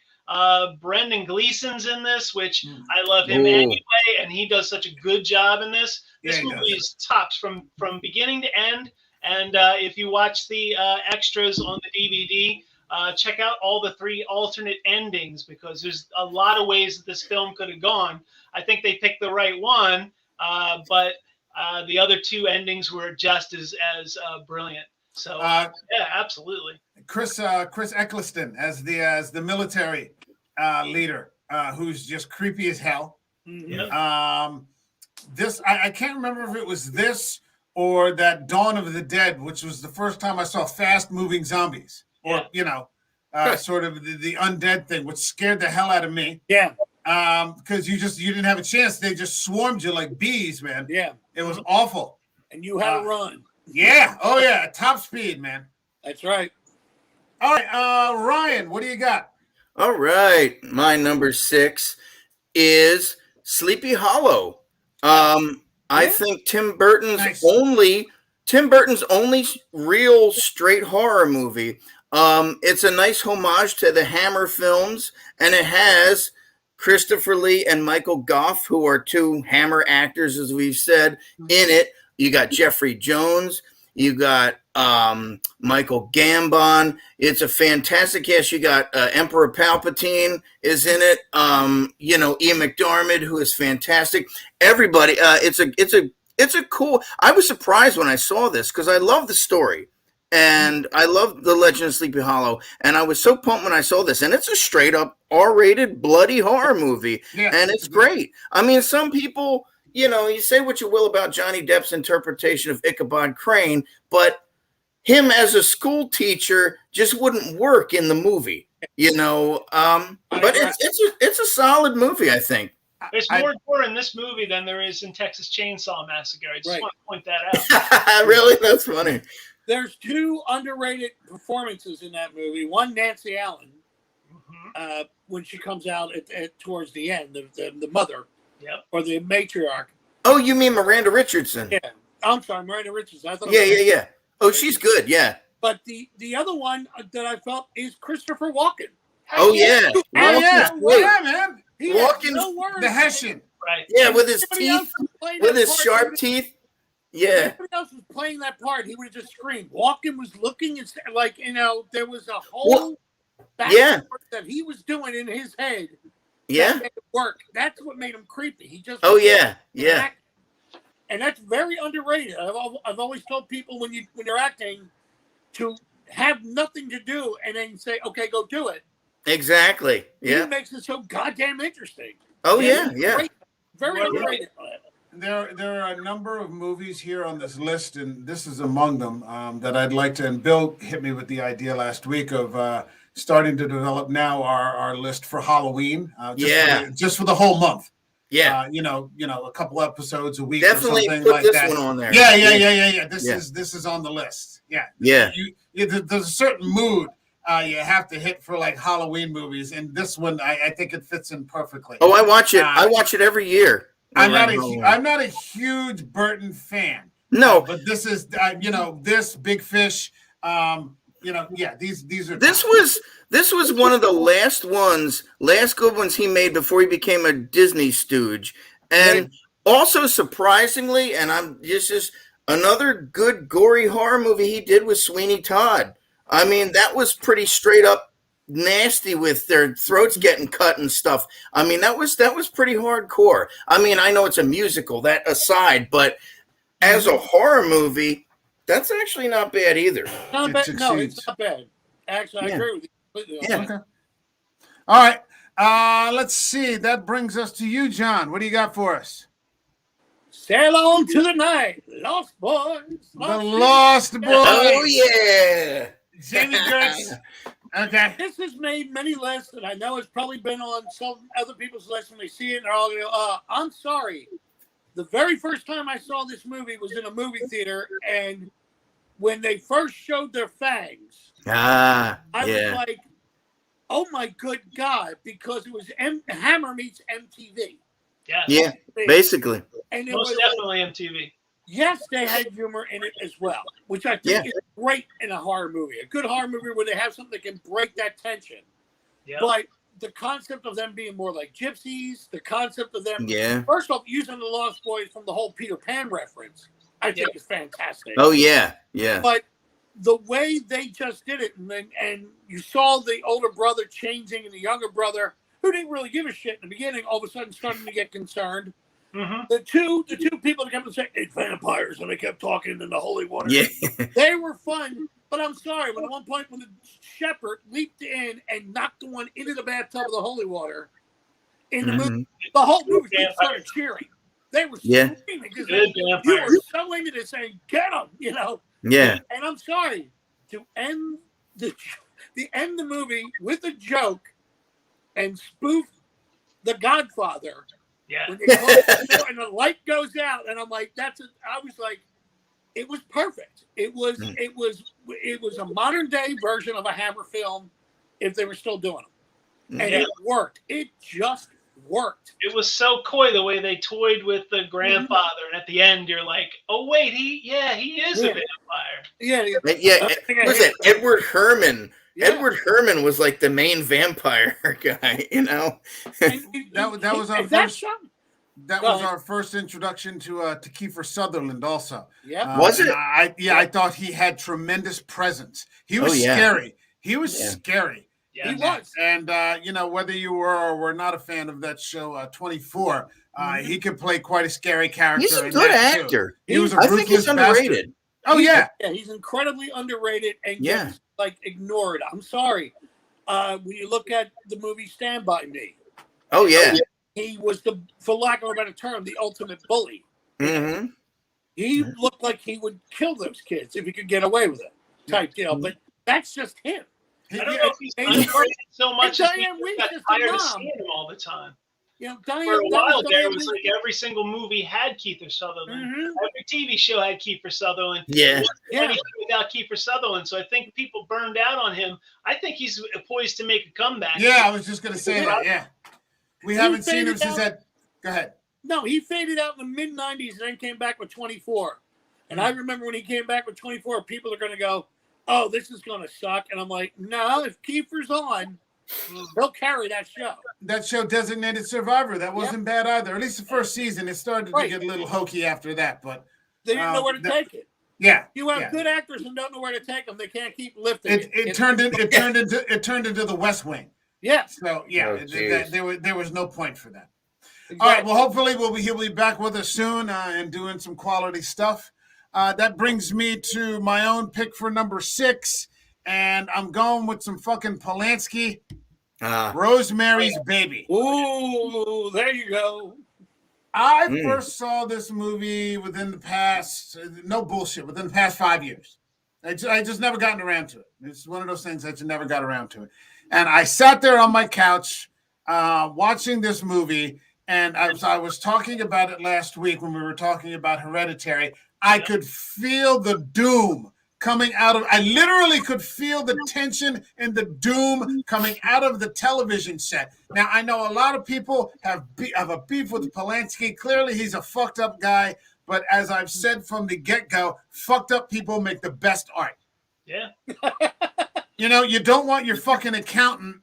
Brendan Gleeson's in this, which I love him anyway, and he does such a good job in this. This movie is tops from beginning to end. And if you watch the extras on the DVD, check out all the 3 alternate endings, because there's a lot of ways that this film could have gone. I think they picked the right one, but the other 2 endings were just as brilliant. So yeah, absolutely. Chris Eccleston as the military leader, who's just creepy as hell. Yeah. This I can't remember if it was this or that Dawn of the Dead, which was the first time I saw fast moving zombies, or sort of the undead thing, which scared the hell out of me. Yeah. Because you didn't have a chance. They just swarmed you like bees, man. Yeah. It was awful. And you had to run. Yeah. Oh yeah. Top speed, man. That's right. All right. Ryan, what do you got? All right. My number 6 is Sleepy Hollow. I think Tim Burton's only real straight horror movie. It's a nice homage to the Hammer films, and it has Christopher Lee and Michael Gough, who are 2 Hammer actors, as we've said, in it. You got Jeffrey Jones. You got Michael Gambon. It's a fantastic cast. You got Emperor Palpatine is in it. Ian McDiarmid, who is fantastic. Everybody. It's a cool. I was surprised when I saw this because I love the story and I love the Legend of Sleepy Hollow. And I was so pumped when I saw this. And it's a straight up R-rated bloody horror movie, and it's great. I mean, some people. You say what you will about Johnny Depp's interpretation of Ichabod Crane, but him as a school teacher just wouldn't work in the movie, But it's a solid movie, I think. There's more gore in this movie than there is in Texas Chainsaw Massacre. I just want to point that out. Really? That's funny. There's 2 underrated performances in that movie. One, Nancy Allen, when she comes out at towards the end, the mother. Yep. Or the matriarch. Oh, you mean Miranda Richardson? Yeah. I'm sorry, Miranda Richardson. I thought yeah. Oh, she's good, yeah. But the other one that I felt is Christopher Walken. Oh, yeah. Yeah, man. Walken, no words. The Hessian. Right. Yeah, with his teeth, with his sharp teeth. Yeah. If anybody else was playing that part, he would have just screamed. Walken was looking like, there was a whole that he was doing in his head. Yeah. That made it work. That's what made him creepy. He just yeah. And that's very underrated. I've always told people when you're acting to have nothing to do and then say, okay, go do it. Exactly. Yeah. He makes it so goddamn interesting. Oh yeah. Great. Very underrated. There are a number of movies here on this list, and this is among them that I'd like to. And Bill hit me with the idea last week of starting to develop now our list for Halloween. Just for the whole month. Yeah. A couple episodes a week. Definitely or something put like this that. one on there. Yeah. This is on the list. Yeah. Yeah. There's a certain mood you have to hit for like Halloween movies, and this one I think it fits in perfectly. Oh, I watch it. I watch it every year. I'm not a huge Burton fan. No, but this is this Big Fish. These are this was one of the last good ones he made before he became a Disney stooge, and also surprisingly, and this is another good gory horror movie he did with Sweeney Todd. I mean, that was pretty straight up nasty with their throats getting cut and stuff. I mean, that was pretty hardcore. I mean, I know it's a musical, that aside, but as a horror movie, that's actually not bad either. Not bad. No, it's not bad. Actually, I agree with you. Yeah. Okay. All right. Let's see. That brings us to you, John. What do you got for us? Sail on to the night, Lost Boys. Lost Boys. Oh yeah, Jamie Gertz. Okay. This has made many lists, and I know it's probably been on some other people's lists when they see it, and they're all going to go, I'm sorry. The very first time I saw this movie was in a movie theater, and when they first showed their fangs, I was like, oh my good God, because it was Hammer meets MTV. Yeah, basically. And it was definitely MTV. Yes, they had humor in it as well, which I think is great in a horror movie. A good horror movie where they have something that can break that tension. Yeah. But the concept of them being more like gypsies, the concept of them, first off, using the Lost Boys from the whole Peter Pan reference, I think is fantastic. Oh, yeah. But the way they just did it, and you saw the older brother changing and the younger brother, who didn't really give a shit in the beginning, all of a sudden starting to get concerned. Mm-hmm. The two people that kept saying, it's vampires, and they kept talking in the holy water. Yeah. They were fun, but I'm sorry, when at one point when the shepherd leaped in and knocked the one into the bathtub of the holy water, in the movie, the whole movie started cheering. They were screaming because you were so into this saying, get him, Yeah. And I'm sorry, to end the movie with a joke and spoof The Godfather. Yeah. When they and the light goes out, and I'm like, I was like, it was perfect. It was a modern day version of a Hammer film if they were still doing them. And it worked. It just worked. It was so coy the way they toyed with the grandfather, and at the end you're like, oh wait, he is a vampire. Yeah. Who's that? Edward Herrmann. Yeah. Edward Herrmann was like the main vampire guy, That was our first. That was our first introduction to Kiefer Sutherland. Also, was it? I thought he had tremendous presence. He was scary. He was scary. Yeah. He was. And whether you were or were not a fan of that show, 24, he could play quite a scary character. He's a good actor. He was a I think he's underrated. Bastard. Oh yeah, he's incredibly underrated and gets ignored. I'm sorry. When you look at the movie Stand By Me, he was for lack of a better term, the ultimate bully. Mm-hmm. He looked like he would kill those kids if he could get away with it, type deal. But that's just him. I don't know if he's underrated so much as people got tired of seeing him all the time. For a while there, it was like every single movie had Kiefer Sutherland. Mm-hmm. Every TV show had Kiefer Sutherland. Yeah. Without Kiefer Sutherland. So I think people burned out on him. I think he's poised to make a comeback. Yeah, I was just going to say that. Yeah. We haven't seen him since that. Go ahead. No, he faded out in the mid-'90s and then came back with 24. And I remember when he came back with 24, people are going to go, oh, this is going to suck. And I'm like, no, if Kiefer's on, they'll carry that show. That show, Designated Survivor, that wasn't bad either. At least the first season, it started to get a little hokey after that, but they didn't know where to take it. Yeah, you have good actors and don't know where to take them. They can't keep lifting it. It turned into the West Wing. Yeah. So there was no point for that. Exactly. All right. Well, hopefully he'll be back with us soon and doing some quality stuff. That brings me to my own pick for number 6, and I'm going with some fucking Polanski. Rosemary's Baby. Ooh, there you go. I first saw this movie within the past 5 years. I just never gotten around to it. It's one of those things that you never got around to it. And I sat there on my couch watching this movie, and I was talking about it last week when we were talking about Hereditary. I could feel the doom coming out of, I literally could feel the tension and the doom coming out of the television set. Now, I know a lot of people have a beef with Polanski. Clearly, he's a fucked up guy, But as I've said from the get-go, fucked up people make the best art. Yeah. You know, you don't want your fucking accountant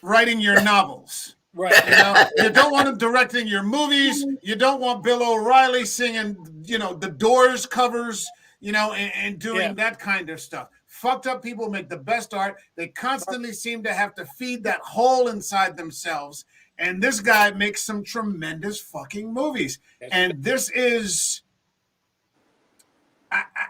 writing your novels. Right. You know, you don't want him directing your movies. You don't want Bill O'Reilly singing, you know, the Doors covers, you know, and doing that kind of stuff. Fucked up people make the best art. They constantly seem to have to feed that hole inside themselves. And this guy makes some tremendous fucking movies. And this is,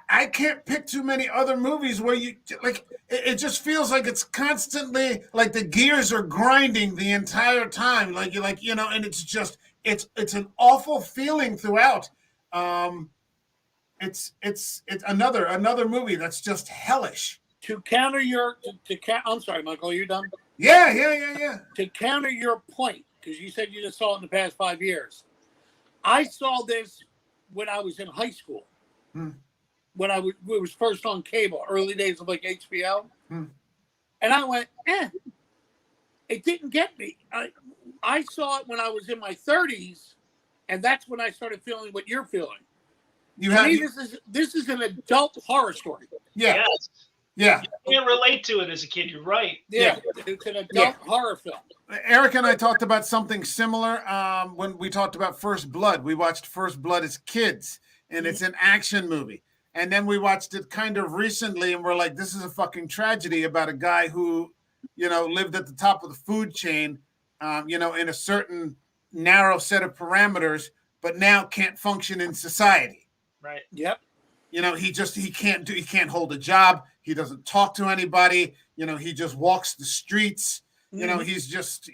I can't pick too many other movies where you, like, it just feels like it's constantly, like the gears are grinding the entire time. Like, you're like, you know, and it's just, it's an awful feeling throughout. It's another movie that's just hellish. To counter your, I'm sorry, Michael, are you done? Yeah. To counter your point, because you said you just saw it in the past 5 years. I saw this when I was in high school. When it was first on cable, early days of like HBO. And I went, it didn't get me. I saw it when I was in my 30s, and that's when I started feeling what you're feeling. This is an adult horror story. Yeah. Yes. Yeah. You can't relate to it as a kid. You're right. Yeah. It's an adult horror film. Eric and I talked about something similar when we talked about First Blood. We watched First Blood as kids, and it's an action movie. And then we watched it kind of recently, and we're like, this is a fucking tragedy about a guy who, you know, lived at the top of the food chain, you know, in a certain narrow set of parameters, but now can't function in society. Right. Yep. You know, he can't hold a job. He doesn't talk to anybody. You know, he just walks the streets. You know, he's just,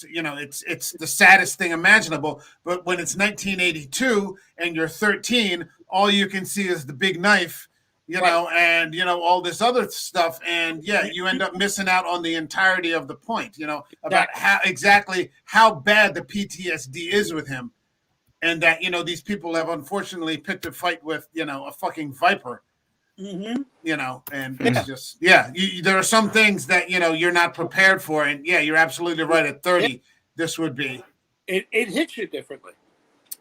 you know, it's the saddest thing imaginable. But when it's 1982 and you're 13, all you can see is the big knife, you know, and, you know, all this other stuff. And you end up missing out on the entirety of the point, you know, about how bad the PTSD is with him. And that, you know, these people have unfortunately picked a fight with, you know, a fucking viper. You know, and it's just, there are some things that, you know, you're not prepared for. And you're absolutely right. At 30, this would be. It hits you differently.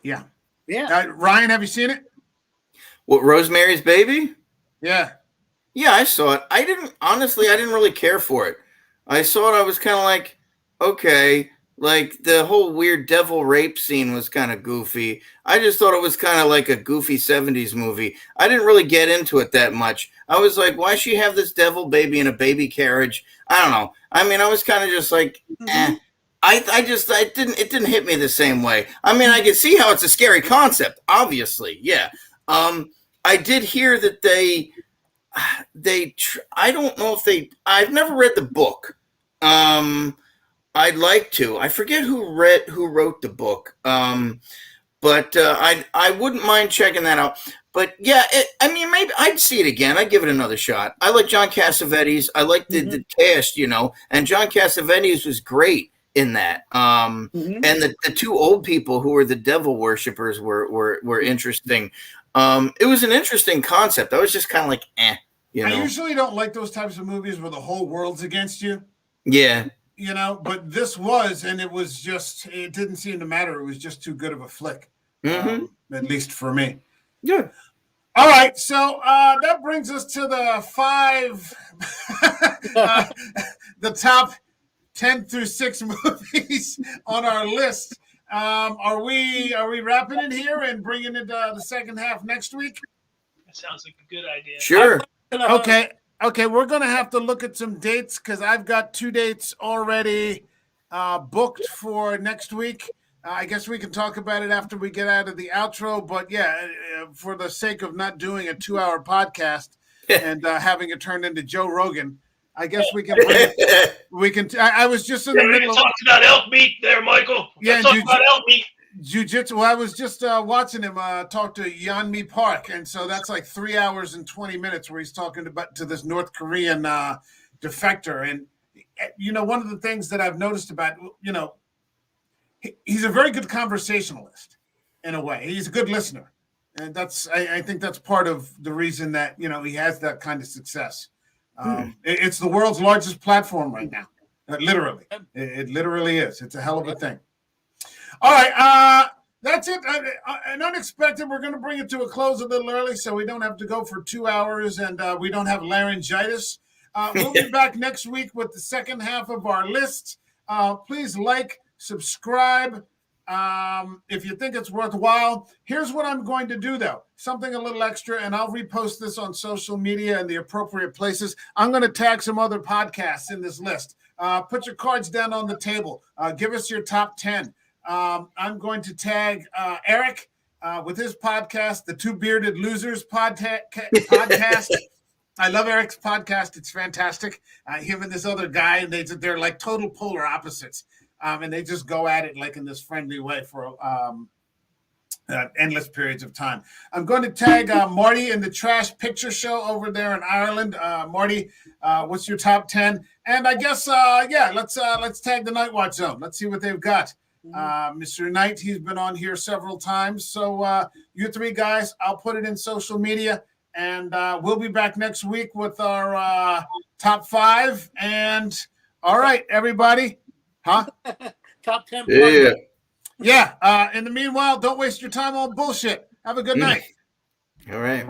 Yeah. Ryan, have you seen it? What, Rosemary's Baby? Yeah. Yeah, I saw it. I didn't really care for it. I saw it. I was kind of like, okay. Like, the whole weird devil rape scene was kind of goofy. I just thought it was kind of like a goofy 70s movie. I didn't really get into it that much. I was like, why she have this devil baby in a baby carriage? I don't know. I mean, I was kind of just like, it didn't hit me the same way. I mean, I can see how it's a scary concept, obviously. Yeah. I did hear that I don't know if I've never read the book. I'd like to. I forget who wrote the book, but I wouldn't mind checking that out. But maybe I'd see it again. I'd give it another shot. I like John Cassavetes. I like the cast, you know, and John Cassavetes was great in that. And the two old people who were the devil worshippers were interesting. It was an interesting concept. I was just kind of like, you know. I usually don't like those types of movies where the whole world's against you. Yeah. You know, but this was, and it was just, it didn't seem to matter. It was just too good of a flick, at least for me. Yeah. All right. So that brings us to the the top 10 through 6 movies on our list. Are we wrapping it here and bringing it the second half next week? That sounds like a good idea. Sure. Okay, we're going to have to look at some dates because I've got 2 dates already booked for next week. I guess we can talk about it after we get out of the outro. But for the sake of not doing a 2-hour podcast and having it turned into Joe Rogan, I guess we can. I was just in the middle. Talked about elk meat there, Michael. Yeah, talk about elk meat. Jiu-jitsu. Well, I was just watching him talk to Yeonmi Park, and so that's like 3 hours and 20 minutes where he's talking to this North Korean defector. And you know, one of the things that I've noticed about, you know, he's a very good conversationalist in a way. He's a good listener, and I think that's part of the reason that, you know, he has that kind of success. It's the world's largest platform right now. Literally, it literally is. It's a hell of a thing. All right. That's it. An unexpected. We're going to bring it to a close a little early, so we don't have to go for 2 hours, and we don't have laryngitis. We'll be back next week with the second half of our list. Please like, subscribe. If you think it's worthwhile. Here's what I'm going to do, though. Something a little extra, and I'll repost this on social media and the appropriate places. I'm going to tag some other podcasts in this list. Put your cards down on the table. Give us your top 10. I'm going to tag Eric with his podcast, the Two Bearded Losers podcast. I love Eric's podcast. It's fantastic. Him and this other guy, and they're like total polar opposites. And they just go at it like in this friendly way for endless periods of time. I'm going to tag Marty in the Trash Picture Show over there in Ireland. Marty, what's your top 10? And I guess, let's tag the Night Watch Zone. Let's see what they've got. Mr. Knight, he's been on here several times. So you three guys, I'll put it in social media. And we'll be back next week with our top 5. And all right, everybody. Huh? Top 10. Yeah. Yeah. In the meanwhile, don't waste your time on bullshit. Have a good night. All right.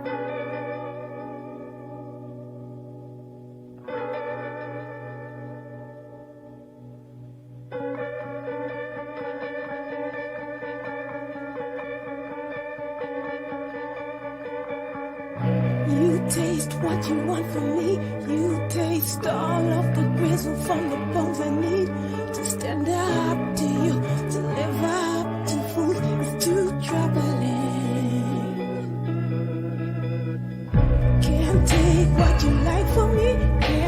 You taste what you want from me. You taste all of the gristle from the bones I need to stand up to you, to live up to fools. It's too troubling. Can't take what you like from me. Can't